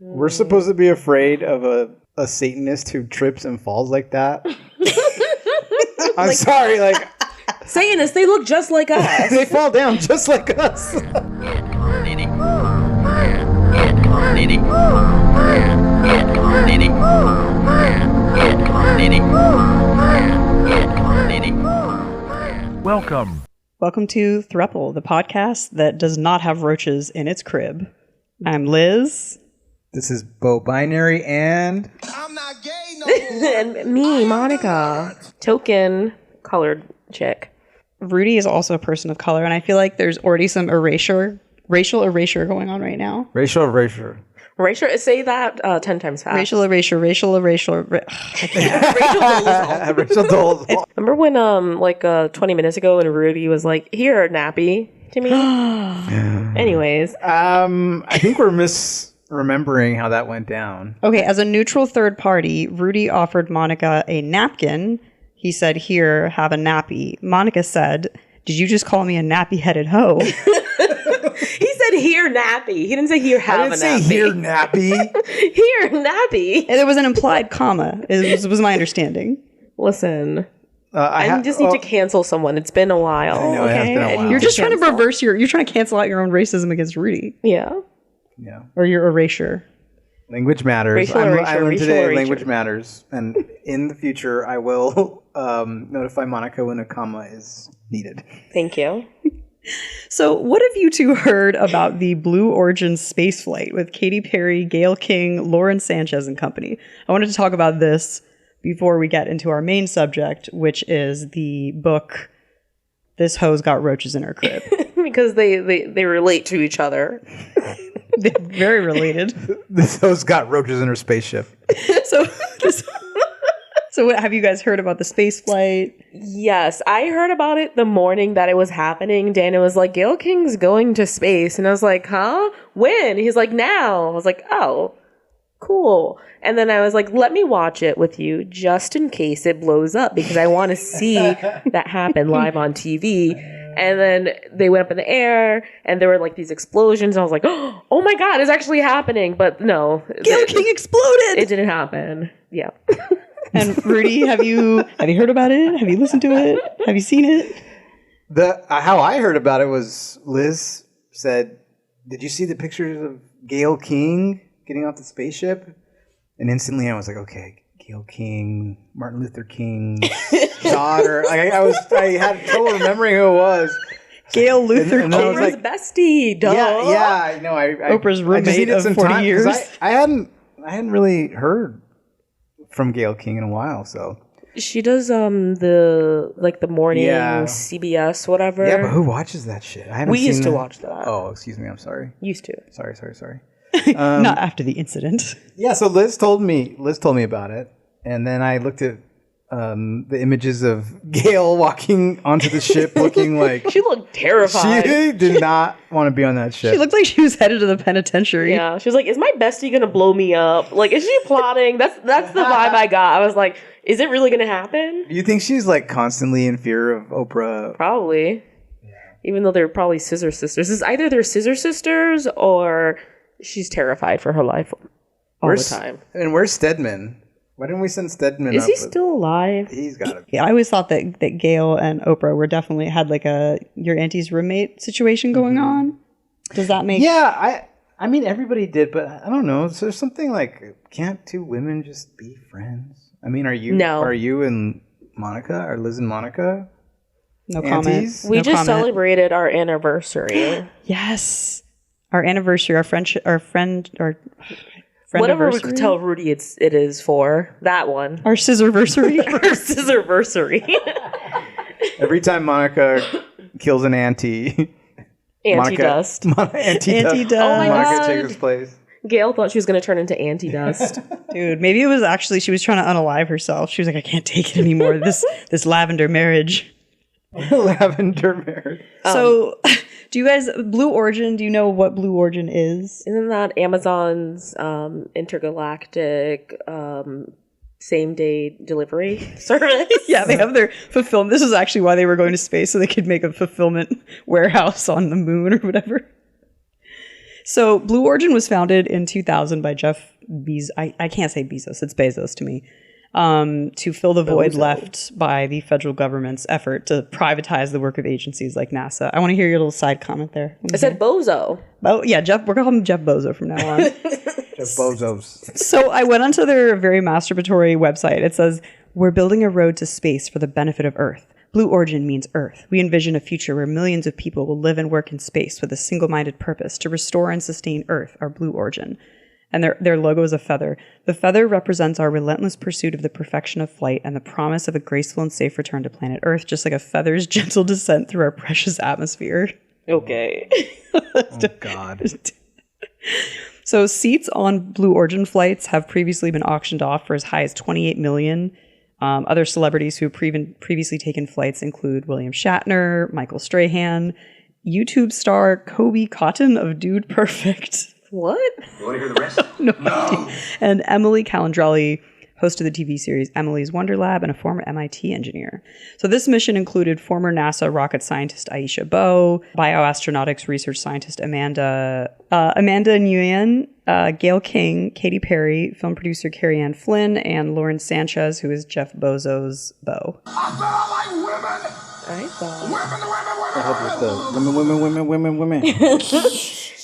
We're supposed to be afraid of a Satanist who trips and falls like that. I'm sorry, like Satanists, they look just like us. they fall down just like us. Welcome to Throuple, the podcast that does not have roaches in its crib. I'm Liz. This is Beau Binary and I'm not gay no more. And me, Monica. Token colored chick. Rudy is also a person of color, and I feel like there's already some racial erasure going on right now. racial erasure. Rachel, say that 10 times fast. Racial erasure. Rachel Dolezal. Racial Dolezal. Remember when 20 minutes ago when Rudy was like, here, nappy to me? Anyways. I think we're misremembering how that went down. Okay, as a neutral third party, Rudy offered Monica a napkin. He said, here, have a nappy. Monica said, did you just call me a nappy-headed hoe? He said here nappy. He didn't say here have a nappy. I didn't say here nappy. Here nappy. There was an implied comma. It was my understanding. Listen, I just need to cancel someone. It's been a while. I know, it has been a while. You're just trying to you're trying to cancel out your own racism against Rudy. Yeah. Or your erasure. Language matters. Racial erasure, I learned racial today erasure. language matters. And in the future, I will notify Monica when a comma is needed. Thank you. So what have you two heard about the Blue Origin space flight with Katy Perry, Gayle King, Lauren Sanchez and company? I wanted to talk about this before we get into our main subject, which is the book, This Hoe's Got Roaches in Her Crib. Because they relate to each other. They're very related. This host got roaches in her spaceship. So what, have you guys heard about the space flight? Yes, I heard about it the morning that it was happening. Dana was like, Gayle King's going to space. And I was like, huh? When? He's like, now. I was like, oh, cool. And then I was like, let me watch it with you just in case it blows up because I want to see that happen live on TV. And then they went up in the air and there were like these explosions. I was like, oh my God, it's actually happening. But no. Gayle King exploded! It didn't happen. Yeah. And Rudy, have you heard about it? Have you listened to it? Have you seen it? How I heard about it was Liz said, did you see the pictures of Gayle King getting off the spaceship? And instantly I was like, okay, Gayle King, Martin Luther King's daughter. I had trouble remembering who it was. Gayle Luther King. Oprah's bestie, duh. Yeah, I know. Oprah's roommate of 40 years. I hadn't really heard from Gayle King in a while, so she does the morning CBS whatever. Yeah, but who watches that shit? I haven't we seen used to that. watch that. Oh, excuse me, I'm sorry. Used to. Sorry. Not after the incident. Yeah, so Liz told me about it, and then I looked at the images of Gayle walking onto the ship looking like she looked terrified. She did not want to be on that ship. She looked like she was headed to the penitentiary. Yeah, she was like, "Is my bestie gonna blow me up? Like, is she plotting?" That's the vibe I got. I was like, "Is it really gonna happen?" Do you think she's like constantly in fear of Oprah? Probably. Yeah. Even though they're probably scissor sisters. It's either they're scissor sisters or she's terrified for her life all the time. And where's Stedman? Why didn't we send Stedman? Is he still alive? He's got to be. Yeah, I always thought that Gayle and Oprah were definitely had like a your auntie's roommate situation going on. Does that make? Yeah, I mean everybody did, but I don't know. So there's something like, can't two women just be friends? I mean, are you and Monica? Are Liz and Monica? No aunties? comment. We just celebrated our anniversary. Yes, our anniversary, our friend. Whatever we could tell Rudy it is for. That one. Our scissorversary. Our scissorversary. Every time Monica kills an auntie. Anti-dust. Anti-dust. Oh my Monica God. takes his place. Gayle thought she was going to turn into anti-dust. Dude, maybe it was actually she was trying to unalive herself. She was like, I can't take it anymore. This lavender marriage. Lavender marriage. So, do you guys, Blue Origin, do you know what Blue Origin is? Isn't that Amazon's intergalactic same-day delivery service? Yeah, they have their fulfillment. This is actually why they were going to space, so they could make a fulfillment warehouse on the moon or whatever. So Blue Origin was founded in 2000 by Jeff Bezos. I can't say Bezos. It's Bezos to me. To fill the void left by the federal government's effort to privatize the work of agencies like NASA. I want to hear your little side comment there. I said bozo. Oh, yeah, Jeff. We're going to call him Jeff Bozo from now on. Jeff Bezos. So I went onto their very masturbatory website. It says, "We're building a road to space for the benefit of Earth. Blue Origin means Earth. We envision a future where millions of people will live and work in space with a single-minded purpose to restore and sustain Earth, our Blue Origin." And their logo is a feather. The feather represents our relentless pursuit of the perfection of flight and the promise of a graceful and safe return to planet Earth, just like a feather's gentle descent through our precious atmosphere. Okay. Oh, God. So seats on Blue Origin flights have previously been auctioned off for as high as $28 million. Other celebrities who have previously taken flights include William Shatner, Michael Strahan, YouTube star Kobe Cotton of Dude Perfect. What? You want to hear the rest? No. And Emily Calandrelli, host of the TV series Emily's Wonder Lab and a former MIT engineer. So this mission included former NASA rocket scientist Aisha Beau, bioastronautics research scientist Amanda Nguyen, Gayle King, Katy Perry, film producer Carrie Ann Flynn, and Lauren Sanchez, who is Jeff Bezos' Beau. I said I like women. I thought. Women.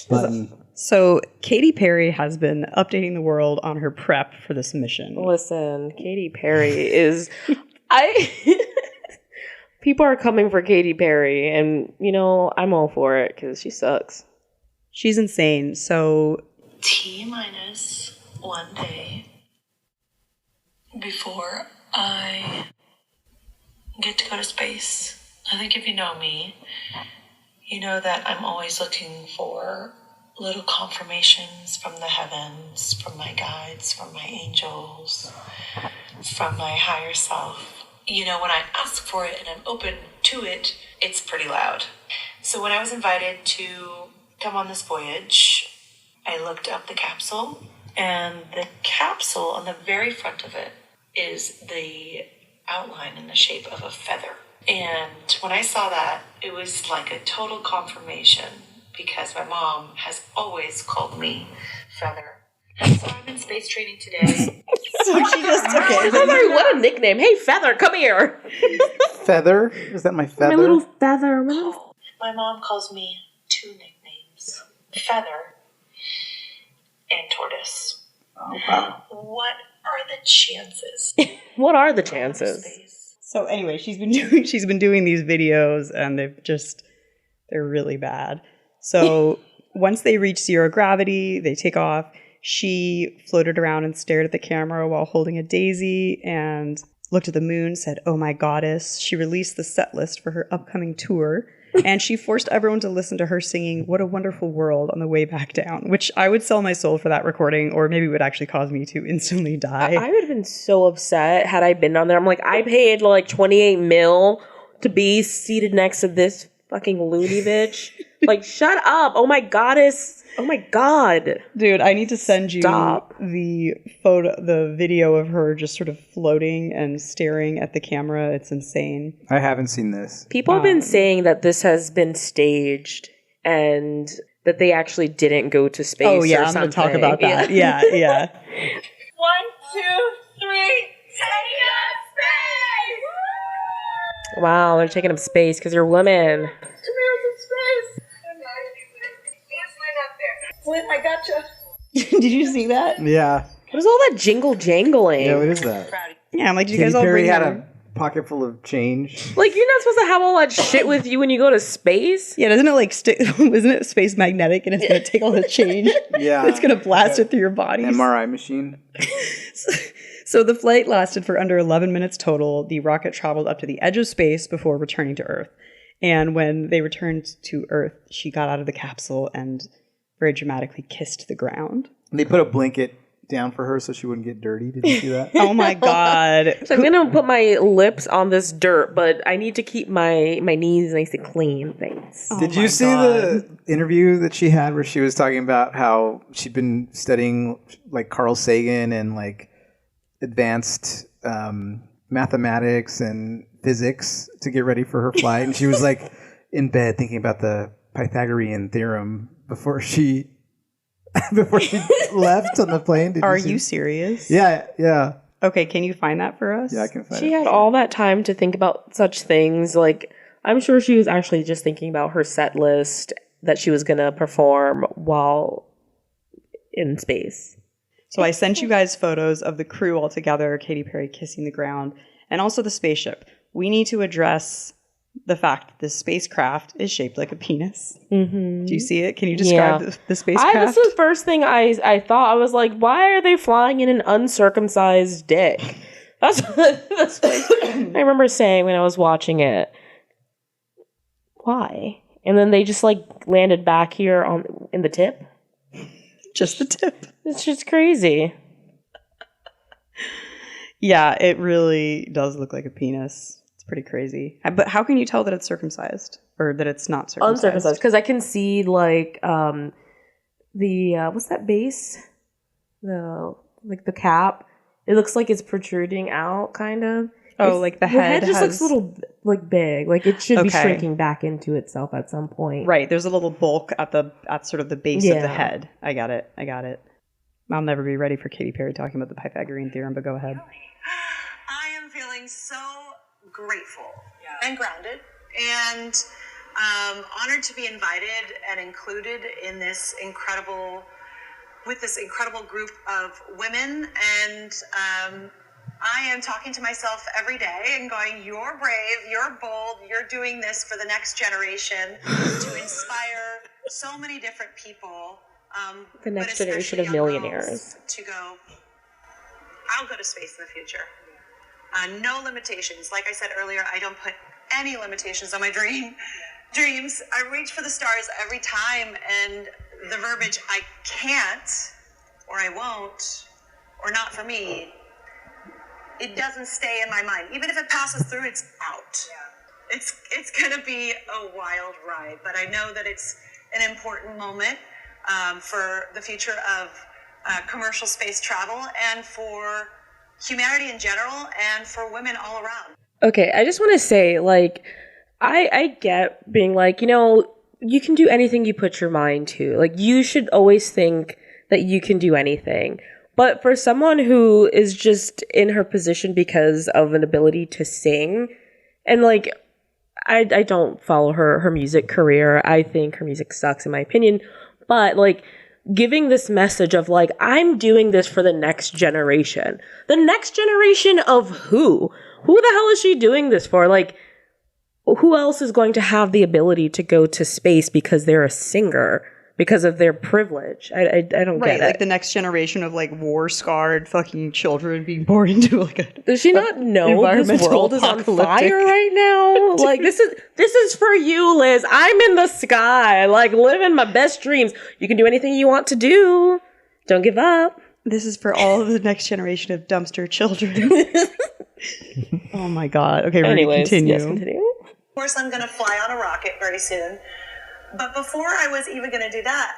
Button. So Katy Perry has been updating the world on her prep for this mission. Listen, Katy Perry is... People are coming for Katy Perry, and, you know, I'm all for it, because she sucks. She's insane. So... T-minus 1 day before I get to go to space. I think if you know me, you know that I'm always looking for little confirmations from the heavens, from my guides, from my angels, from my higher self. You know, when I ask for it and I'm open to it, it's pretty loud. So when I was invited to come on this voyage, I looked up the capsule, and the capsule on the very front of it is the outline in the shape of a feather. And when I saw that, it was like a total confirmation, because my mom has always called me Feather. So I'm in space training today. So she just took it. Sorry, what a nickname. Hey, Feather, come here. Feather? Is that my feather? My little feather. My mom calls me 2 nicknames, Feather and Tortoise. Oh, wow. What are the chances? What are the chances? So anyway, she's been doing these videos, and they're really bad. So once they reach zero gravity, they take off. She floated around and stared at the camera while holding a daisy and looked at the moon, said, "Oh my goddess." She released the set list for her upcoming tour, and she forced everyone to listen to her singing "What a Wonderful World" on the way back down, which I would sell my soul for that recording, or maybe it would actually cause me to instantly die. I would have been so upset had I been on there. I'm like, I paid like 28 mil to be seated next to this fucking loony bitch. Like, shut up. Oh my goddess. Oh my god. Dude, I need to send you Stop. the video of her just sort of floating and staring at the camera. It's insane. I haven't seen this. People have been saying that this has been staged and that they actually didn't go to space. Oh yeah, or I'm going to talk something. about that. Yeah. 1, 2, 3, taking up space! Wow, they're taking up space because you're women. Come here in space! Flynn, I gotcha. Did you see that? Yeah. What is all that jingle jangling? Yeah, what is that? Yeah, I'm like, did you Katy guys all Perry bring had your... a pocket full of change. Like, you're not supposed to have all that shit with you when you go to space? Yeah, doesn't it like isn't it space magnetic, and it's going to take all the change? Yeah. It's going to blast it through your body. MRI machine. So the flight lasted for under 11 minutes total. The rocket traveled up to the edge of space before returning to Earth. And when they returned to Earth, she got out of the capsule and very dramatically kissed the ground. They put a blanket down for her so she wouldn't get dirty. Did you see that? Oh my god. So I'm gonna put my lips on this dirt, but I need to keep my knees nice and clean. Thanks. Oh Did my you see God. the interview that she had where she was talking about how she'd been studying like Carl Sagan and like advanced mathematics and physics to get ready for her flight, and she was like in bed thinking about the Pythagorean theorem before she before she left on the plane. Did Are see? you serious? Yeah. Okay, can you find that for us? Yeah, I can find She it. had all that time to think about such things. Like, I'm sure she was actually just thinking about her set list that she was going to perform while in space. So I sent you guys photos of the crew all together, Katy Perry kissing the ground, and also the spaceship. We need to address the fact that this spacecraft is shaped like a penis. Mm-hmm. Do you see it? Can you describe the spacecraft? That's the first thing I thought. I was like, why are they flying in an uncircumcised dick? That's what I remember saying when I was watching it. Why? And then they just like landed back here in the tip. Just the tip. It's just crazy. Yeah, it really does look like a penis. It's pretty crazy. But how can you tell that it's circumcised or that it's not circumcised? Uncircumcised, because I can see like the what's that base? The cap. It looks like it's protruding out, kind of. Oh, like the head just has... looks a little like big. Like it should be Okay. shrinking back into itself at some point. Right, there's a little bulk at sort of the base of the head. I got it. I'll never be ready for Katy Perry talking about the Pythagorean theorem, but go ahead. I am feeling so grateful and grounded and honored to be invited and included in this incredible group of women. And I am talking to myself every day and going, you're brave, you're bold, you're doing this for the next generation to inspire so many different people. The next but generation especially of young millionaires. girls to go, I'll go to space in the future. No limitations. Like I said earlier, I don't put any limitations on my dreams. I reach for the stars every time, and the verbiage I can't, or I won't, or not for me, it doesn't stay in my mind. Even if it passes through, it's out. Yeah. It's gonna be a wild ride, but I know that it's an important moment for the future of commercial space travel and for humanity in general and for women all around. Okay, I just want to say, like, I get being like, you can do anything you put your mind to. Like, you should always think that you can do anything. But for someone who is just in her position because of an ability to sing, and like, I don't follow her music career. I think her music sucks in my opinion. But like, giving this message of like, I'm doing this for the next generation. The next generation of who? Who the hell is she doing this for? Like, who else is going to have the ability to go to space because they're a singer? Because of their privilege. I don't get it. Like the next generation of like war-scarred fucking children being born into like a... Does she not know this world is on fire right now? Like, this is for you, Liz. I'm in the sky, like living my best dreams. You can do anything you want to do. Don't give up. This is for all of the next generation of dumpster children. Oh my god. Okay, we're going to continue. Yes, continue. Of course, I'm going to fly on a rocket very soon. But before I was even going to do that,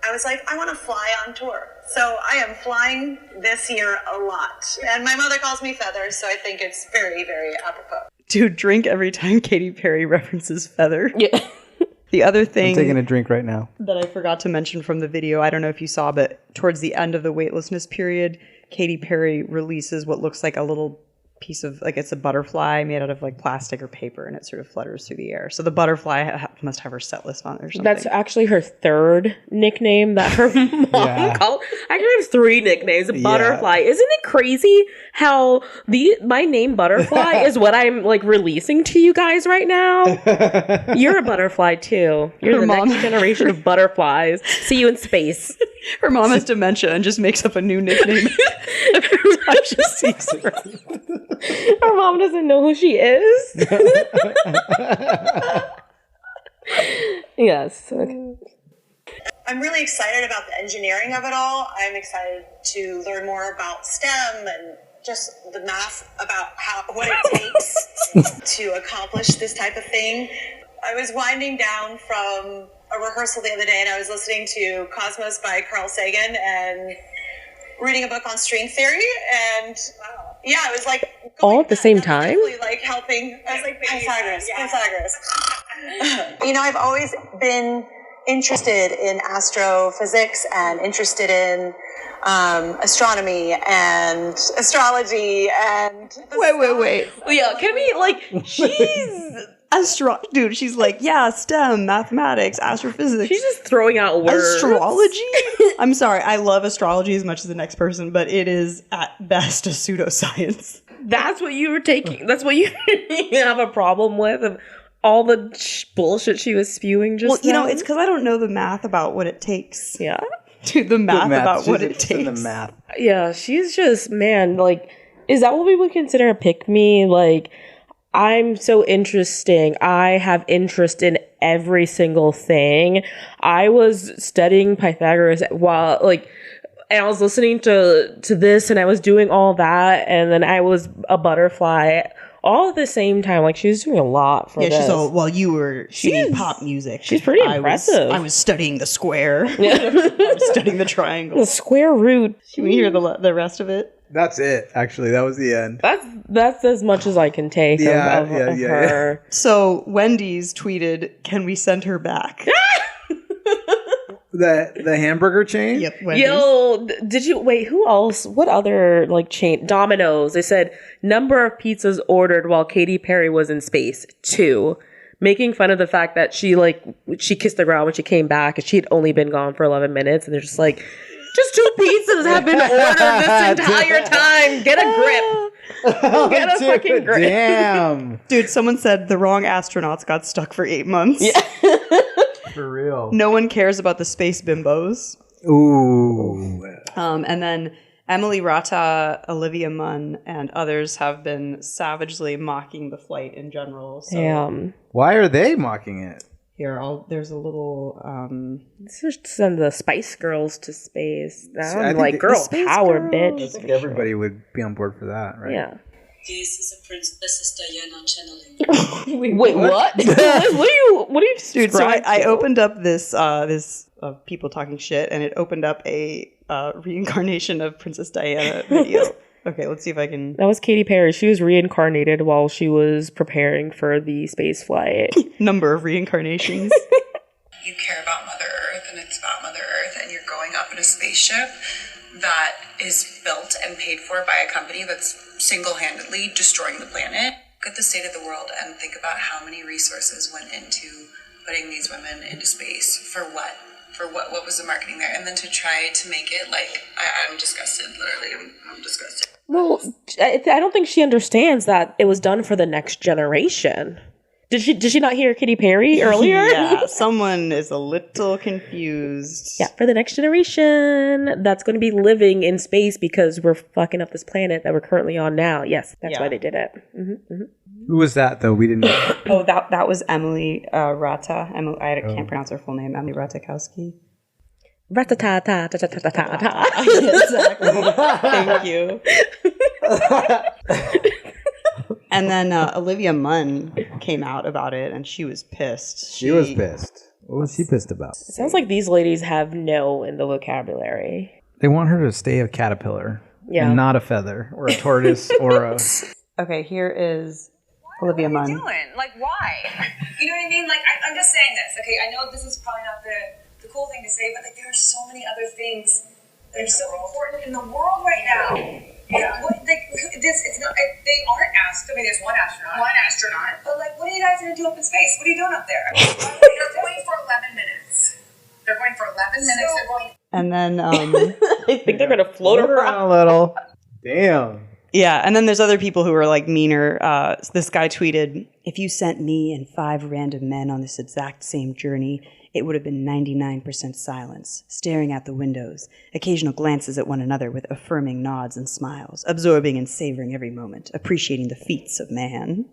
I was like, I want to fly on tour. So I am flying this year a lot. And my mother calls me Feather, so I think it's very, very apropos. Dude, drink every time Katy Perry references Feather. Yeah. The other thing... I'm taking a drink right now. ...that I forgot to mention from the video, I don't know if you saw, but towards the end of the weightlessness period, Katy Perry releases what looks like a little piece of, like, it's a butterfly made out of like plastic or paper, and it sort of flutters through the air. So the butterfly must have her set list on it or something. That's actually her third nickname that her mom called. I actually have 3 nicknames. Butterfly. Isn't it crazy how my name Butterfly is what I'm like releasing to you guys right now? You're a butterfly too. You're the next generation of butterflies. See you in space. Her mom has dementia and just makes up a new nickname every time she sees her. Her mom doesn't know who she is. Yes. Okay. I'm really excited about the engineering of it all. I'm excited to learn more about STEM and just the math about what it takes to accomplish this type of thing. I was winding down from a rehearsal the other day and I was listening to Cosmos by Carl Sagan and reading a book on string theory, and yeah, it was like all at the same time. Like helping. I was like Pythagoras. You know, I've always been interested in astrophysics and interested in astronomy and astrology and Wait. Well, yeah, can we, like, She's dude, she's like, yeah, STEM, mathematics, astrophysics. she's just throwing out words. Astrology? I'm sorry, I love astrology as much as the next person, but it is at best a pseudoscience. That's what you were taking. That's what you have a problem with, of all the bullshit she was spewing just Well, you know, then? it's because I don't know the math about what it takes. Yeah. Dude, the math about She's what it interested in takes. the math. Yeah, she's just, man, like, is that what we would consider a pick-me? Like, I'm so interesting. I have interest in every single thing. I was studying Pythagoras while, like, and I was listening to this, and I was doing all that, and then I was a butterfly all at the same time. Like, she was doing a lot for this. She's all, while you were singing pop music. She's pretty impressive. I was studying the square. I was studying the triangle. The square root. Can we hear the rest of it? That's it. Actually, that was the end. That's as much as I can take of her. So Wendy's tweeted, "Can we send her back?" The hamburger chain. Yep. Wendy's. Yo, did you wait? Who else? What other like chain? Domino's. They said number of pizzas ordered while Katy Perry was in space 2, making fun of the fact that she kissed the ground when she came back, and she had only been gone for 11 minutes, and they're just like, just 2 pizzas have been ordered this entire time. Get a grip. Get a fucking grip. Damn. Dude, someone said the wrong astronauts got stuck for 8 months. Yeah. For real. No one cares about the space bimbos. Ooh. And then Emily Rata, Olivia Munn, and others have been savagely mocking the flight in general. So Damn. Why are they mocking it? here, there's a little. Let's just send the Spice Girls to space. I I'm think like, the girl Spice power, Girls. bitch. I think everybody would be on board for that, right? Yeah. This is a Princess Diana channeling. Wait, what? what are you Dude, so I subscribed to? opened up this people talking shit, and it opened up a reincarnation of Princess Diana video. Okay, let's see if I can. That was Katy Perry. She was reincarnated while she was preparing for the space flight. Number of reincarnations. You care about Mother Earth, and it's about Mother Earth, and you're going up in a spaceship that is built and paid for by a company that's single-handedly destroying the planet. Look at the state of the world and think about how many resources went into putting these women into space. For what? For what was the marketing there? And then to try to make it like, I'm disgusted, literally, I'm disgusted. Well, I don't think she understands that it was done for the next generation. Did she not hear Katy Perry earlier? Yeah, someone is a little confused. Yeah, for the next generation that's going to be living in space because we're fucking up this planet that we're currently on now. Yes, that's why they did it. Who was that though? We didn't know. Oh, that was Emily Rata. I can't pronounce her full name. Emily Ratajkowski. Rat-a-ta-ta-ta-ta-ta-ta-ta. Exactly. Thank you. And then Olivia Munn came out about it, and she was pissed. She was pissed. What was she pissed about? It sounds like these ladies have no in the vocabulary. They want her to stay a caterpillar, and not a feather or a tortoise or a. Okay, here is Olivia Munn. What are you doing? Like, why? You know what I mean? Like, I'm just saying this, okay? I know this is probably not the cool thing to say, but like, there are so many other things that are so important in the world right now. Yeah. It's not. They aren't asked. I mean, there's one astronaut. But like, what are you guys gonna do up in space? What are you doing up there? They're going for 11 minutes. They're going for 11 minutes. They're going. And then I think they're gonna float around a little. Damn. Yeah, and then there's other people who are like meaner. This guy tweeted, "If you sent me and 5 random men on this exact same journey, it would have been 99% silence, staring out the windows, occasional glances at one another with affirming nods and smiles, absorbing and savoring every moment, appreciating the feats of man."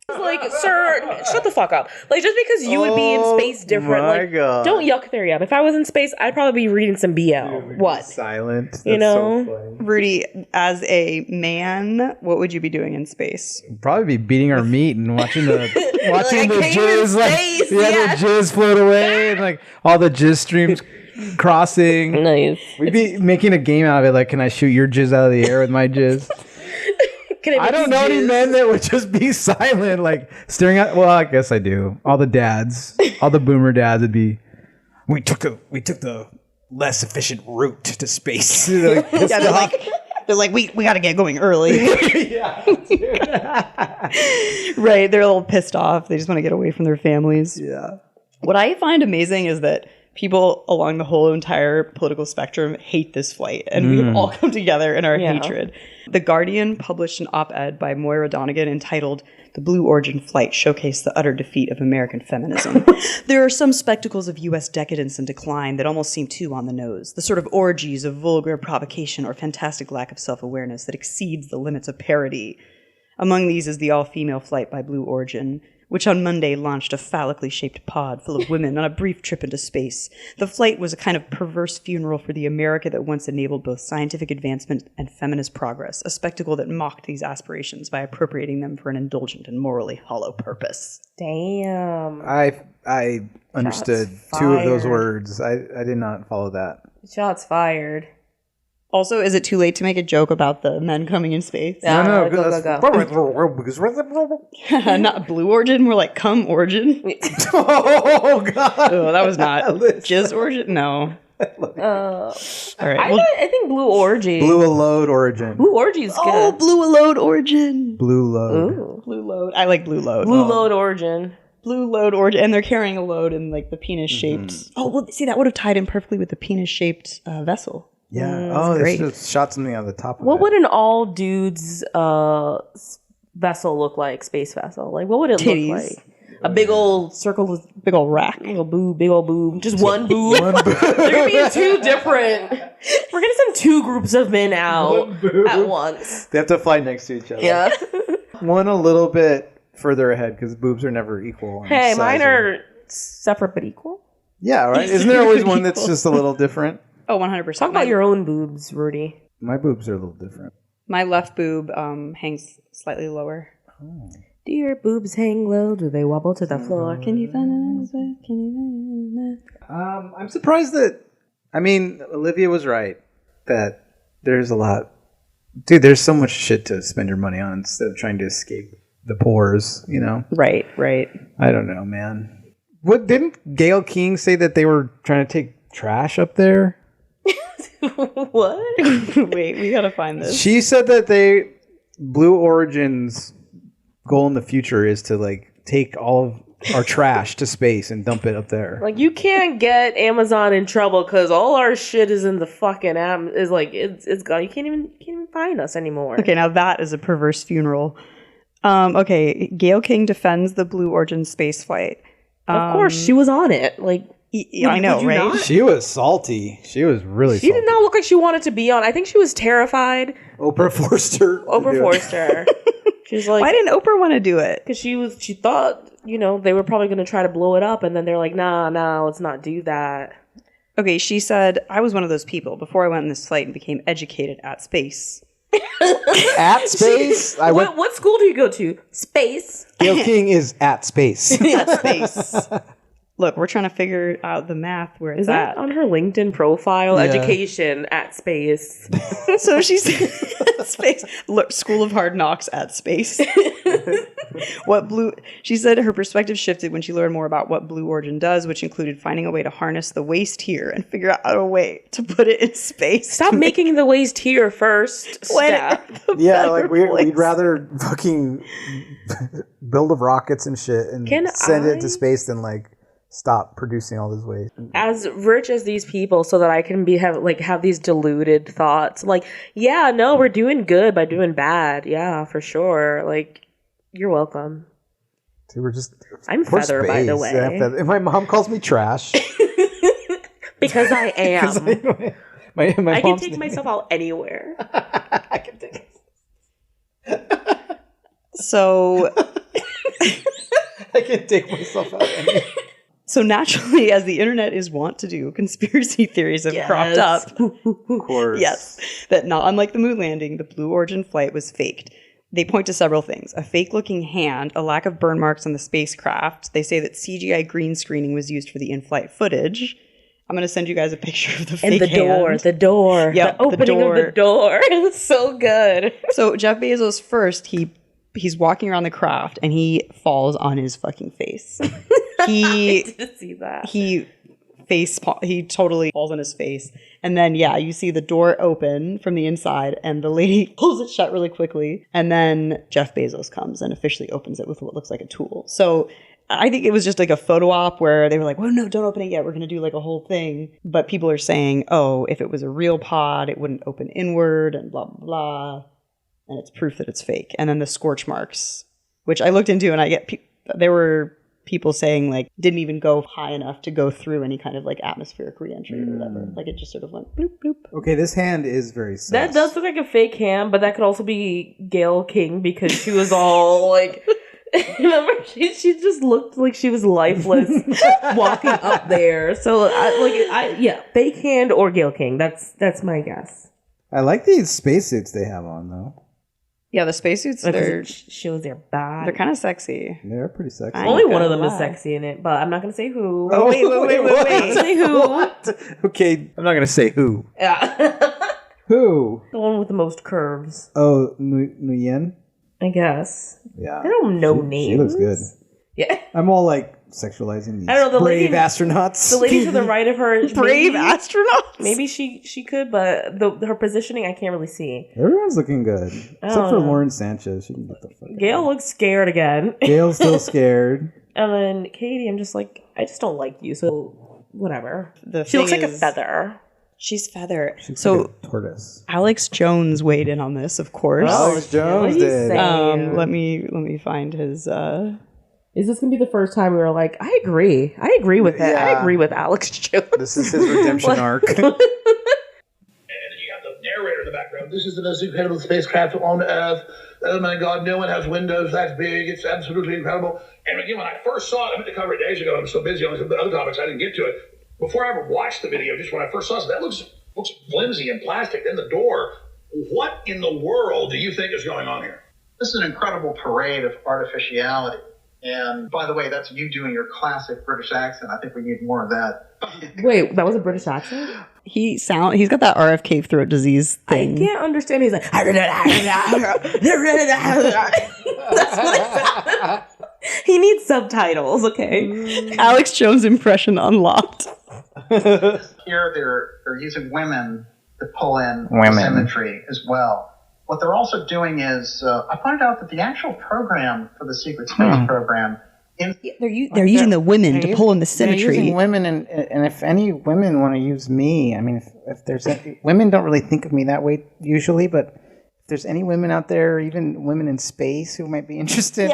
Like, sir, shut the fuck up. Like, just because you would be in space different, my like, God. don't yuck theory up. If I was in space, I'd probably be reading some BL. What? Silent. That's You know? so funny. Rudy, as a man, what would you be doing in space? Probably be beating our meat and watching the Like, the I came in jizz space, the yeah. jizz float away and like all the jizz streams crossing. Nice. We'd be making a game out of it. Like, can I shoot your jizz out of the air with my jizz? I don't know any men that would just be silent, like staring at. Well, I guess I do. All the dads, all the boomer dads would be we took the less efficient route to space. Like, they're like, we got to get going early. Right. They're a little pissed off. They just want to get away from their families. Yeah. What I find amazing is that people along the whole entire political spectrum hate this flight, and we've all come together in our hatred. The Guardian published an op-ed by Moira Donegan entitled "The Blue Origin Flight Showcased the Utter Defeat of American Feminism." There are some spectacles of U.S. decadence and decline that almost seem too on the nose, the sort of orgies of vulgar provocation or fantastic lack of self-awareness that exceeds the limits of parody. Among these is the all-female flight by Blue Origin, which on Monday launched a phallically shaped pod full of women on a brief trip into space. The flight was a kind of perverse funeral for the America that once enabled both scientific advancement and feminist progress, a spectacle that mocked these aspirations by appropriating them for an indulgent and morally hollow purpose. Damn. I understood two of those words. I did not follow that. Shots fired. Also, is it too late to make a joke about the men coming in space? No, go. Not Blue Origin, more like cum origin. Oh God! Oh, that was not Jizz origin. No. All right. I think Blue Orgy. Blue Load Origin. Blue Orgy's good. Oh, Blue Load Origin. Blue Load. Ooh. Blue Load. I like Blue Load. Blue Load Origin. Blue Load Origin, and they're carrying a load in like the penis-shaped. Oh, well, see, that would have tied in perfectly with the penis-shaped vessel. Yeah. They should have shot something on the top of it. What would an all dudes vessel look like? Space vessel. Like, what would it look like? A big old circle with big old rack. Big old boob. Just one boob. They're gonna be two different. We're gonna send two groups of men out at once. They have to fly next to each other. Yeah. One a little bit further ahead because boobs are never equal. Hey, mine are separate but equal. Yeah, right. Isn't there always one that's just a little different? Oh, 100%. Talk about your own boobs, Rudy. My boobs are a little different. My left boob hangs slightly lower. Oh. Do your boobs hang low? Do they wobble to the floor? Can you find it? I'm surprised that. I mean, Olivia was right that there's a lot. Dude, there's so much shit to spend your money on instead of trying to escape the pores. You know. Right. I don't know, man. What didn't Gayle King say that they were trying to take trash up there? What? Wait, we gotta find this. She said that Blue Origin's goal in the future is to like take all of our trash to space and dump it up there. Like, you can't get Amazon in trouble because all our shit is in the fucking it's gone. You can't even find us anymore. Okay, now that is a perverse funeral. Okay, Gayle King defends the Blue Origin space flight. Of course, she was on it. Like, I know, right? not? She was salty. She was really She salty. did not look like she wanted to be on. I think she was terrified. Oprah forced her. She was like, why didn't Oprah want to do it? Because she thought, they were probably going to try to blow it up. And then they're like, nah, let's not do that. Okay, she said, I was one of those people before I went on this flight and became educated at space. At space? What school do you go to? Space. Gayle King is at space. At space. Look, we're trying to figure out the math where it's at. Is that on her LinkedIn profile? Yeah. Education at space. So she's space. Look, School of Hard Knocks at space. She said her perspective shifted when she learned more about what Blue Origin does, which included finding a way to harness the waste here and figure out a way to put it in space. Stop making the waste here first. Yeah, like we'd rather fucking build of rockets and shit and send it to space than like stop producing all this waste. As rich as these people, so that I can have these deluded thoughts. Like, yeah, no, we're doing good by doing bad. Yeah, for sure. Like, you're welcome. See, I'm Feather, by the way. And my mom calls me trash. Because I am. I can take myself out anywhere. I can take it. So I can take myself out anywhere. So naturally, as the internet is wont to do, conspiracy theories have cropped up. Of course. Yes. That not unlike the moon landing, the Blue Origin flight was faked. They point to several things. A fake-looking hand, a lack of burn marks on the spacecraft. They say that CGI green screening was used for the in-flight footage. I'm going to send you guys a picture of the fake hand. The door. Yep, the opening of the door. It's so good. So Jeff Bezos first, he's walking around the craft and he falls on his fucking face. I did see that. He he totally falls on his face. And then, yeah, you see the door open from the inside and the lady pulls it shut really quickly. And then Jeff Bezos comes and officially opens it with what looks like a tool. So I think it was just like a photo op where they were like, well, no, don't open it yet. We're going to do like a whole thing. But people are saying, oh, if it was a real pod, it wouldn't open inward and blah, blah, blah. And it's proof that it's fake. And then the scorch marks, which I looked into, and there were people saying like didn't even go high enough to go through any kind of like atmospheric reentry or whatever. Like it just sort of went bloop, bloop. Okay, this hand is very sus. That does look like a fake hand, but that could also be Gayle King because she was all like, remember, she just looked like she was lifeless walking up there. So fake hand or Gayle King. That's my guess. I like these spacesuits they have on though. Yeah, the spacesuits, It shows their back. they're kind of sexy. They're pretty sexy. Only one of them is sexy in it, but I'm not going to say who. Oh, wait. Say who. What? Okay, I'm not going to say who. Yeah. Who? The one with the most curves, Oh, Nguyen? I guess. Yeah. I don't know names. She looks good. Yeah. I'm all like sexualizing these I don't know, the brave lady- astronauts. The lady to the right of her. Brave astronauts. Maybe she could, but her positioning I can't really see. Everyone's looking good. Except for know. Lauren Sanchez. She can get the fuck out. Gayle looks scared again. Gayle's still scared. And then Katy, I'm just like, I just don't like you, so whatever. The She looks thing like a is- feather. She's feather. She's So like a tortoise. Alex Jones weighed in on this, of course. Alex Jones what do you did. say? Let me find his. Is this gonna be the first time we were like, I agree with that. Yeah. I agree with Alex Jones. This is his redemption arc. And then you have the narrator in the background. This is the most incredible spacecraft on Earth. Oh my God, no one has windows that big. It's absolutely incredible. And again, when I first saw it, I meant to cover it days ago. I was so busy on some other topics, I didn't get to it. Before I ever watched the video, just when I first saw it, that looks flimsy and plastic. Then the door. What in the world do you think is going on here? This is an incredible parade of artificiality. And by the way, that's you doing your classic British accent. I think we need more of that. Wait, that was a British accent? He's got that RFK throat disease thing. I can't understand. He's like, that's what it sounds. He needs subtitles, okay? Alex Jones impression unlocked. Here they're using women to pull in symmetry as well. What they're also doing is, I pointed out that the actual program for the secret space program, They're using the women to pull in the symmetry. They're using women, and if any women want to use me, I mean, if there's women don't really think of me that way usually, but if there's any women out there, even women in space who might be interested,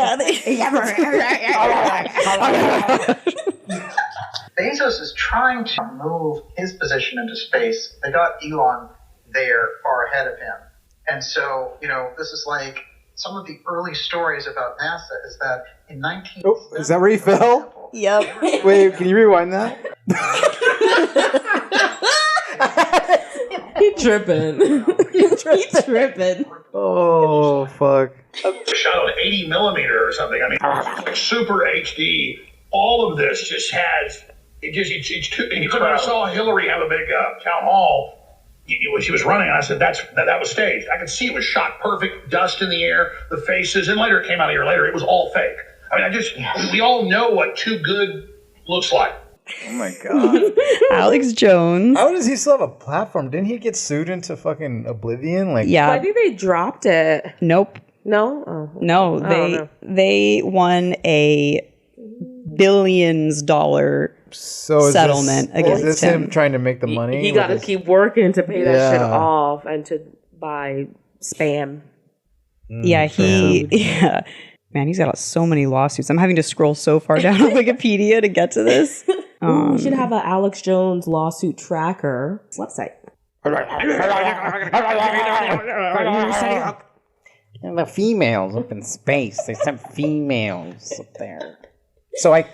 Bezos is trying to move his position into space. They got Elon there far ahead of him. And so, this is like some of the early stories about NASA is that in 19... Oh, is that where he fell? Yep. Wait, can you rewind that? He tripping. He tripping. Oh, fuck. Shot on 80 millimeter or something. I mean, like super HD. All of this just has... It's too... And when I saw Hillary have a big town hall... When she was running, I said that was staged. I could see it was shot perfect, dust in the air, the faces, and later it came out a year later. It was all fake. I mean, we all know what too good looks like. Oh my God. Alex Jones. How does he still have a platform? Didn't he get sued into fucking oblivion? Like, Yeah. I think they dropped it. Nope. No? Oh. No, they won a billions dollar settlement against is this him trying to make the money? He got to keep working to pay that shit off and to buy spam. Yeah, man, he's got so many lawsuits. I'm having to scroll so far down on Wikipedia to get to this. Ooh, we should have an Alex Jones lawsuit tracker website. And the females up in space. They sent females up there. So I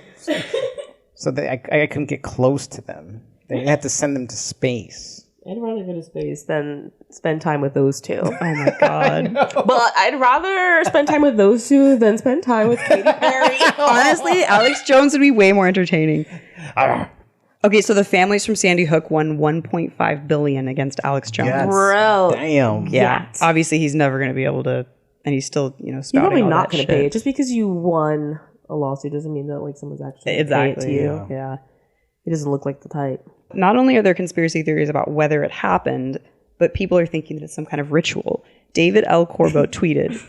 couldn't get close to them. They had to send them to space. I'd rather go to space than spend time with those two. Oh my God. But I'd rather spend time with those two than spend time with Katy Perry. Honestly, Alex Jones would be way more entertaining. Okay, so the families from Sandy Hook won $1.5 billion against Alex Jones. Yes. Bro. Damn. Yeah. Obviously, he's never going to be able to, and he's still, You're spouting probably all not that going to pay shit. it. Just because you won a lawsuit doesn't mean that someone's actually Exactly. pay it to you. Yeah. He doesn't look like the type. Not only are there conspiracy theories about whether it happened, but people are thinking that it's some kind of ritual. David L. Corbo tweeted,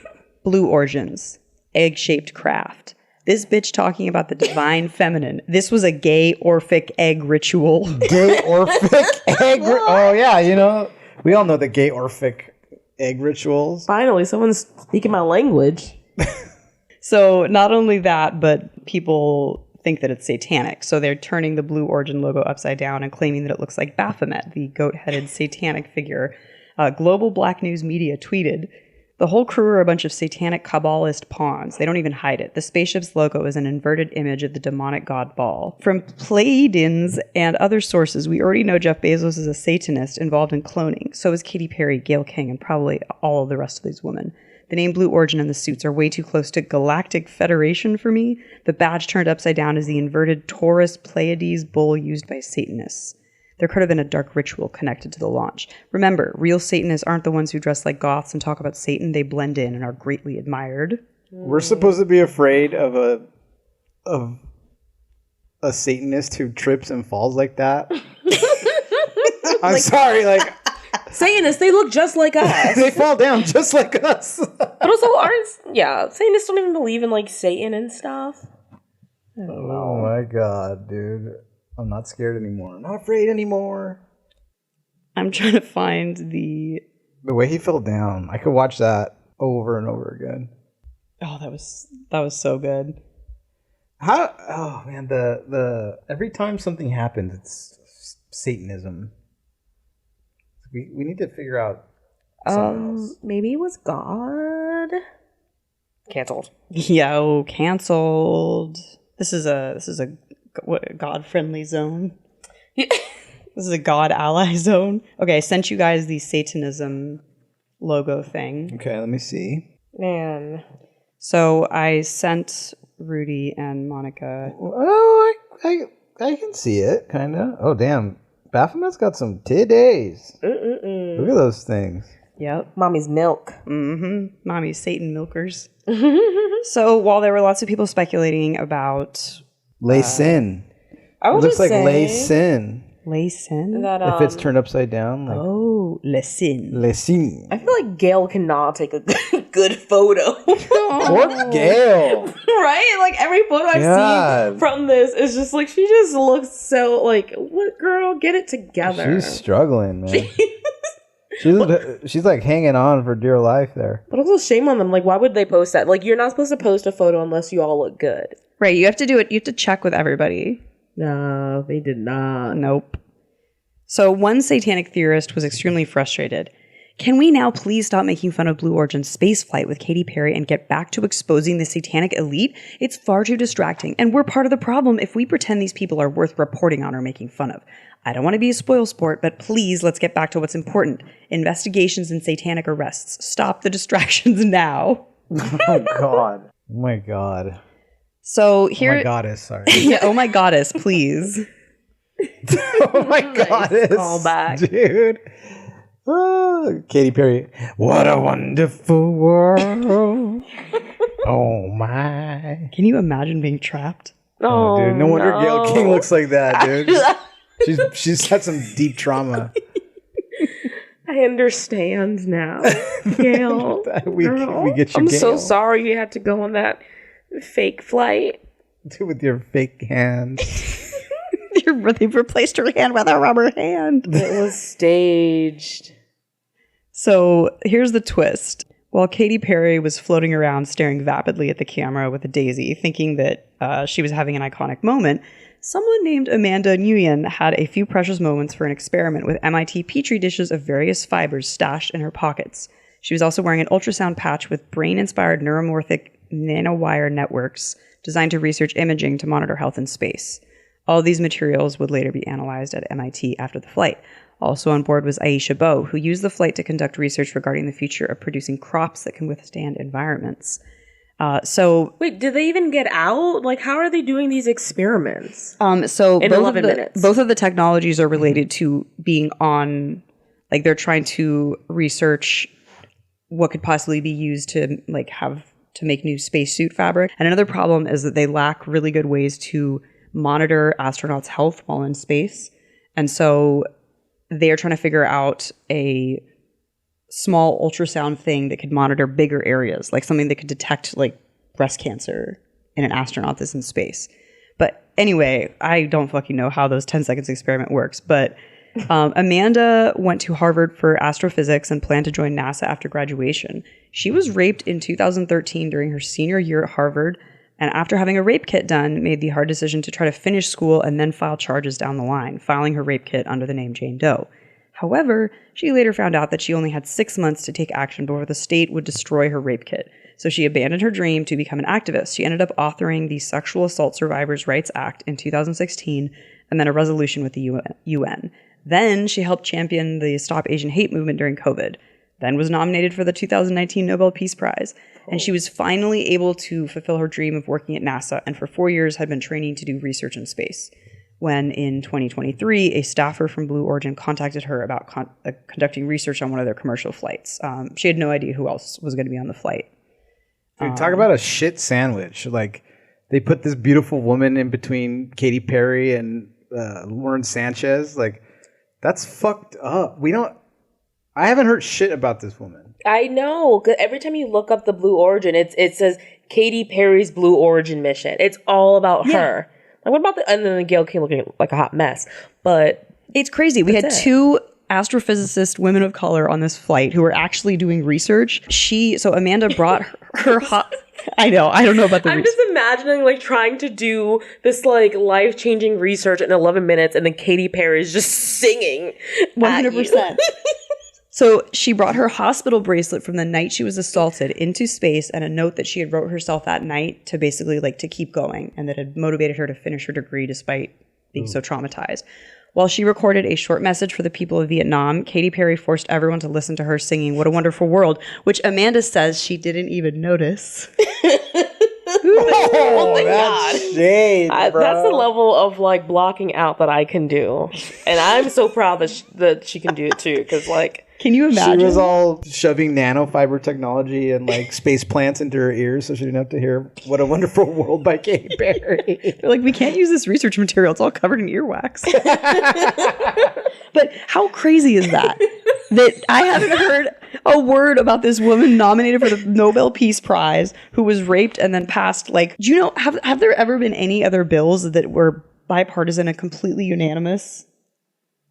Blue origins, egg-shaped craft. This bitch talking about the divine feminine. This was a gay Orphic egg ritual. Gay Orphic egg? Oh, yeah, you know, we all know the gay Orphic egg rituals. Finally, someone's speaking my language. So not only that, but people think that it's satanic. So they're turning the Blue Origin logo upside down and claiming that it looks like Baphomet, the goat-headed satanic figure. Global Black News Media tweeted, the whole crew are a bunch of satanic Kabbalist pawns. They don't even hide it. The spaceship's logo is an inverted image of the demonic god Baal. From Pleiadians and other sources, we already know Jeff Bezos is a satanist involved in cloning. So is Katy Perry, Gayle King, and probably all of the rest of these women. The name Blue Origin and the suits are way too close to Galactic Federation for me. The badge turned upside down is the inverted Taurus Pleiades bull used by Satanists. There could have been a dark ritual connected to the launch. Remember, real Satanists aren't the ones who dress like goths and talk about Satan. They blend in and are greatly admired. We're supposed to be afraid of a Satanist who trips and falls like that. I'm sorry, like Satanists, they look just like us. they fall down just like us. But also, Satanists don't even believe in like Satan and stuff. Oh my god, dude. I'm not scared anymore. I'm not afraid anymore. I'm trying to find the way he fell down. I could watch that over and over again. Oh, that was so good. How? Oh man, the every time something happens, it's Satanism. We need to figure out. Maybe it was God. Canceled. Yo, canceled. This is a God-friendly zone. This is a God ally zone. Okay, I sent you guys the Satanism logo thing. Okay, let me see. Man. So I sent Rudy and Monica. Oh, I can see it, kind of. Oh, damn. Baphomet's got some titties. Look at those things. Yep. Mommy's milk. Mm-hmm. Mommy's Satan milkers. So while there were lots of people speculating about Lacin. I It will looks just like say Lacin. Lacin. that If it's turned upside down. Like Lacin. Lacin. I feel like Gayle cannot take a good photo. Poor Gayle. Right? Like every photo I've seen from this is just like she just looks so like, what girl? Get it together. She's struggling, man. She's like hanging on for dear life there. But also shame on them. Like, why would they post that? Like, you're not supposed to post a photo unless you all look good. Right, you have to do it. You have to check with everybody. No, they did not. Nope. So one satanic theorist was extremely frustrated. Can we now please stop making fun of Blue Origin's spaceflight with Katy Perry and get back to exposing the satanic elite? It's far too distracting, and we're part of the problem if we pretend these people are worth reporting on or making fun of. I don't want to be a spoilsport, but please let's get back to what's important. Investigations and satanic arrests. Stop the distractions now. Oh, God. Oh, my God. So here... Oh, my goddess, sorry. Yeah, oh, my goddess, please. Oh, my goddess. Call back. Dude. Oh, Katy Perry. What a wonderful world. Oh, my. Can you imagine being trapped? Oh, dude. No wonder Gayle King looks like that, dude. She's had some deep trauma. I understand now, Gayle. we get you, I'm Gayle. so sorry you had to go on that fake flight. Dude, with your fake hands. They've replaced her hand with a rubber hand. It was staged. So here's the twist. While Katy Perry was floating around staring vapidly at the camera with a daisy, thinking that she was having an iconic moment, someone named Amanda Nguyen had a few precious moments for an experiment with MIT Petri dishes of various fibers stashed in her pockets. She was also wearing an ultrasound patch with brain-inspired neuromorphic nanowire networks designed to research imaging to monitor health in space. All of these materials would later be analyzed at MIT after the flight. Also on board was Aisha Beau, who used the flight to conduct research regarding the future of producing crops that can withstand environments. Wait, did they even get out? Like, how are they doing these experiments? So in 11 minutes. Both of the technologies are related to being on, like, they're trying to research what could possibly be used to, like, have to make new spacesuit fabric. And another problem is that they lack really good ways to monitor astronauts' health while in space. And so they're trying to figure out a small ultrasound thing that could monitor bigger areas, like something that could detect like breast cancer in an astronaut that's in space. But anyway, I don't fucking know how those 10 seconds experiment works. But Amanda went to Harvard for astrophysics and planned to join NASA after graduation. She was raped in 2013 during her senior year at Harvard, and after having a rape kit done, made the hard decision to try to finish school and then file charges down the line, filing her rape kit under the name Jane Doe. However, she later found out that she only had 6 months to take action before the state would destroy her rape kit. So she abandoned her dream to become an activist. She ended up authoring the Sexual Assault Survivors' Rights Act in 2016 and then a resolution with the UN. Then she helped champion the Stop Asian Hate movement during COVID. Then was nominated for the 2019 Nobel Peace Prize. And she was finally able to fulfill her dream of working at NASA, and for 4 years had been training to do research in space. When in 2023, a staffer from Blue Origin contacted her about conducting research on one of their commercial flights. She had no idea who else was going to be on the flight. Dude, talk about a shit sandwich. Like, they put this beautiful woman in between Katy Perry and Lauren Sanchez. Like, that's fucked up. I haven't heard shit about this woman. I know. 'Cause every time you look up the Blue Origin, it says Katy Perry's Blue Origin mission. It's all about her. Like, what about and then Gayle King looking like a hot mess? But it's crazy. We had two astrophysicist women of color on this flight who were actually doing research. So Amanda brought her hot. I know. I don't know about the I'm just imagining like trying to do this like life-changing research in 11 minutes and then Katy Perry is just singing. 100%. So she brought her hospital bracelet from the night she was assaulted into space and a note that she had wrote herself that night to basically like to keep going and that had motivated her to finish her degree despite being so traumatized. While she recorded a short message for the people of Vietnam, Katy Perry forced everyone to listen to her singing "What a Wonderful World," which Amanda says she didn't even notice. Oh my God. Shade, That's the level of like blocking out that I can do. And I'm so proud that she can do it too. Because like, can you imagine? She was all shoving nanofiber technology and like space plants into her ears so she didn't have to hear "What a Wonderful World" by Katy Perry. They're like, we can't use this research material. It's all covered in earwax. But how crazy is that? That I haven't heard a word about this woman nominated for the Nobel Peace Prize who was raped and then passed. Like, do you know, have there ever been any other bills that were bipartisan and completely unanimous?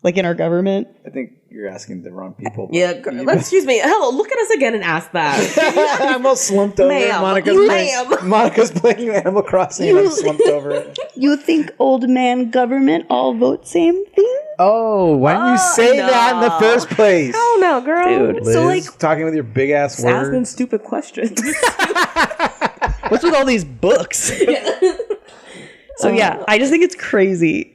Like in our government? I think you're asking the wrong people. Yeah, excuse me. Hello, look at us again and ask that. I'm all slumped over. Ma'am, Monica's playing Animal Crossing and I'm slumped over it. You think old man government all vote same thing? Oh, why didn't you say that in the first place? Hell no, girl. Dude, Liz, so like talking with your big ass words. Asking stupid questions. what's with all these books? So yeah, I just think it's crazy.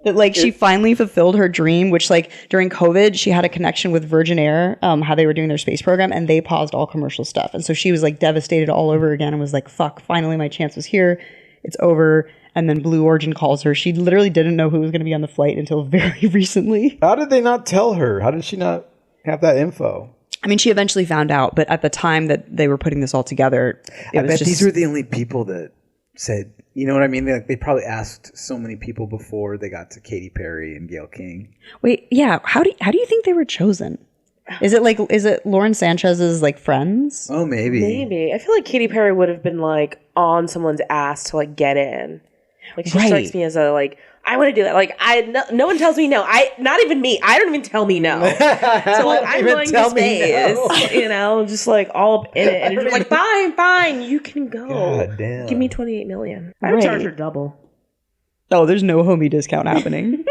That like she finally fulfilled her dream, which like during COVID, she had a connection with Virgin Air, how they were doing their space program, and they paused all commercial stuff. And so she was like devastated all over again and was like, fuck, finally my chance was here. It's over. And then Blue Origin calls her. She literally didn't know who was going to be on the flight until very recently. How did they not tell her? How did she not have that info? I mean, she eventually found out, but at the time that they were putting this all together, I bet these were the only people that said, you know what I mean? They probably asked so many people before they got to Katy Perry and Gayle King. Wait, yeah. How do you think they were chosen? Is it Lauren Sanchez's like friends? Oh, maybe. Maybe. I feel like Katy Perry would have been like on someone's ass to like get in. Like she strikes me as a like, I want to do that. Like no one tells me no. Not even me. I don't even tell me no. So like I'm going to space, no. You know, just like all up in it. And you're like, fine, you can go. God damn. Give me $28 million. I would charge her double. Oh, there's no homie discount happening.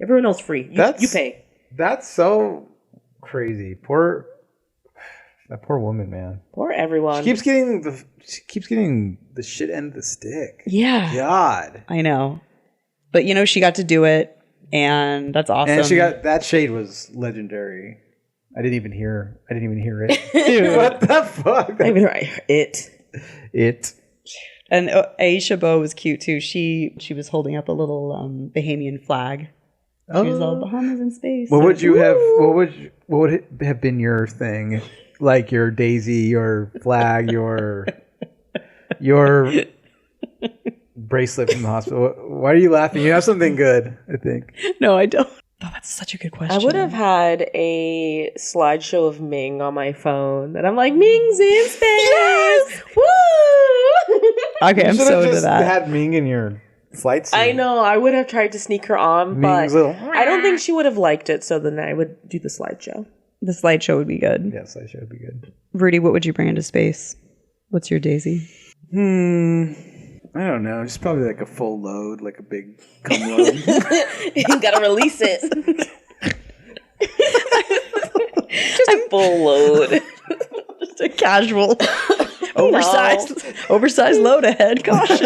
Everyone else free. You pay. That's so crazy. That poor woman, man. Poor everyone. She keeps getting the shit end of the stick. Yeah. God. I know. But you know, she got to do it, and that's awesome. And she got that shade was legendary. I didn't even hear it. Dude, what the fuck? I mean, right. It. And Aisha Beau was cute too. She was holding up a little Bahamian flag. She was all Bahamas in space. What would you have? What would it have been your thing? Like your daisy, your flag, your bracelet from the hospital. Why are you laughing? You have something good, I think. No, I don't. Oh, that's such a good question. I would have had a slideshow of Ming on my phone, and I'm like, Ming's in space. Yes! Woo! Okay, I'm so into that. Had Ming in your flight suit. I know. I would have tried to sneak her on, Ming's but little- I don't think she would have liked it. So then I would do the slideshow. The slideshow would be good. Yeah, slideshow would be good. Rudy, what would you bring into space? What's your Daisy? I don't know. Just probably like a full load, like a big cum load. You gotta release it. Just a full load. Just a casual, oversized load ahead. Caution.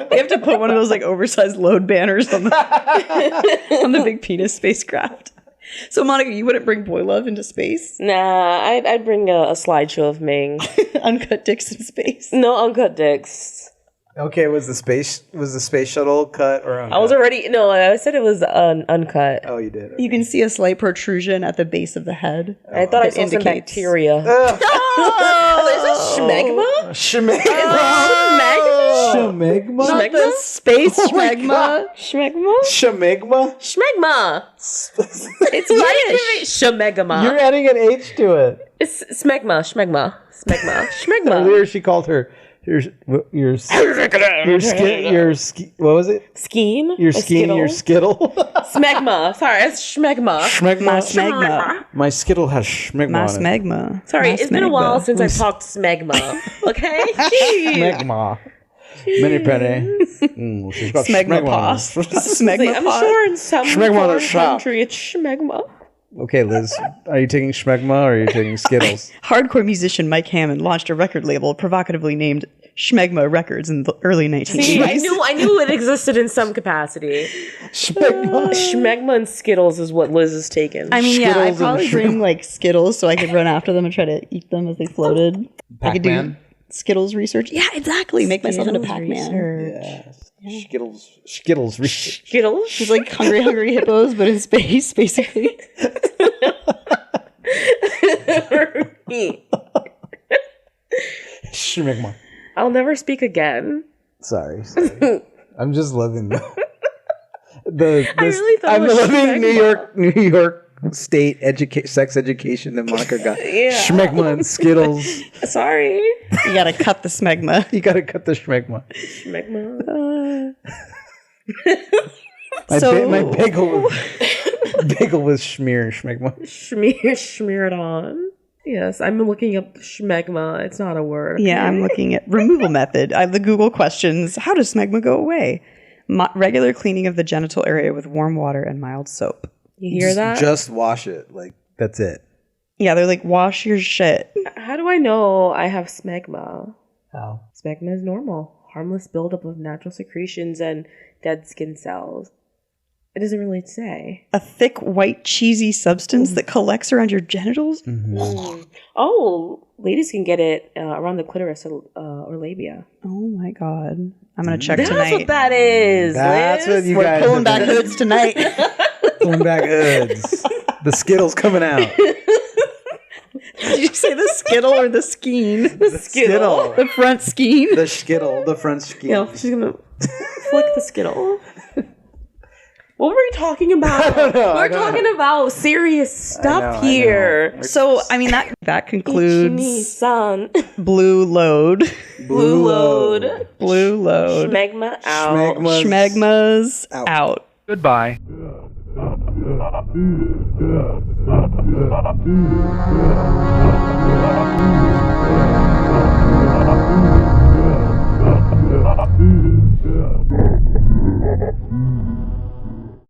We have to put one of those like oversized load banners on the big penis spacecraft. So, Monica, you wouldn't bring boy love into space? Nah, I'd bring a slideshow of Ming. Uncut dicks in space? No uncut dicks. Okay, was the space shuttle cut or uncut? I said it was uncut. Oh, you did. Okay. You can see a slight protrusion at the base of the head. I thought I saw some bacteria. Is it smegma? Schmegma? Not the space schmegma. Schmegma? Schmegma. It's Yiddish. Schmegma. You're adding an H to it. It's smegma. Earlier she called her what was it? Skeen? Your skeen, your skittle. Smegma. Sorry, it's schmegma. Smegma. My skittle has schmegma My on it. smegma. Sorry, My it's been a while since I've talked smegma. Okay? Schmegma. Mini penny. She's got Smegma schmegma. paws. I'm Smegma paws. sure in some Schmegma on the foreign shop. country it's schmegma. Okay, Liz, are you taking schmegma or are you taking Skittles? Hardcore musician Mike Hammond launched a record label provocatively named Schmegma Records in the early 1980s. See, I knew it existed in some capacity. Schmegma and Skittles is what Liz has taken. I mean, Skittles I'd probably and bring like Skittles so I could run after them and try to eat them as they floated. I could do Pac-Man? Skittles research. Yeah, exactly. Make myself into Pac-Man. Yes. Skittles research. Skittles? Just like hungry hippos, but in space, basically. Schmegma. I'll never speak again. Sorry. I'm just loving I really thought I'm it was loving schmegma. New York State sex education that Monica got. Yeah. Schmegma and Skittles. Sorry. You gotta cut the smegma. You gotta cut the schmegma. Schmegma. My bagel was schmear schmegma. Smear it on. Yes, I'm looking up schmegma. It's not a word. Yeah, I'm looking at removal method. I have the Google questions. How does smegma go away? Regular cleaning of the genital area with warm water and mild soap. You hear that? Just wash it. Like, that's it. Yeah, they're like, wash your shit. How do I know I have smegma? How? Smegma is normal. Harmless buildup of natural secretions and dead skin cells. It doesn't really say. A thick, white, cheesy substance that collects around your genitals? Oh, ladies can get it around the clitoris or labia. Oh my God. I'm going to check That's tonight. what that is. That's Liz. what you We're guys pulling have back been- hoods tonight. Pulling back hoods. The Skittles coming out. Did you say the skittle or the skeen? The skittle. The front skeen? The skittle. The front skittle. Yeah, she's gonna flick the skittle. What were we talking about? We're talking about serious stuff here. So, I mean, that concludes Ichini-san. Blue Load. Blue load. Blue Load. Schmegma out. Schmegma's out. Goodbye.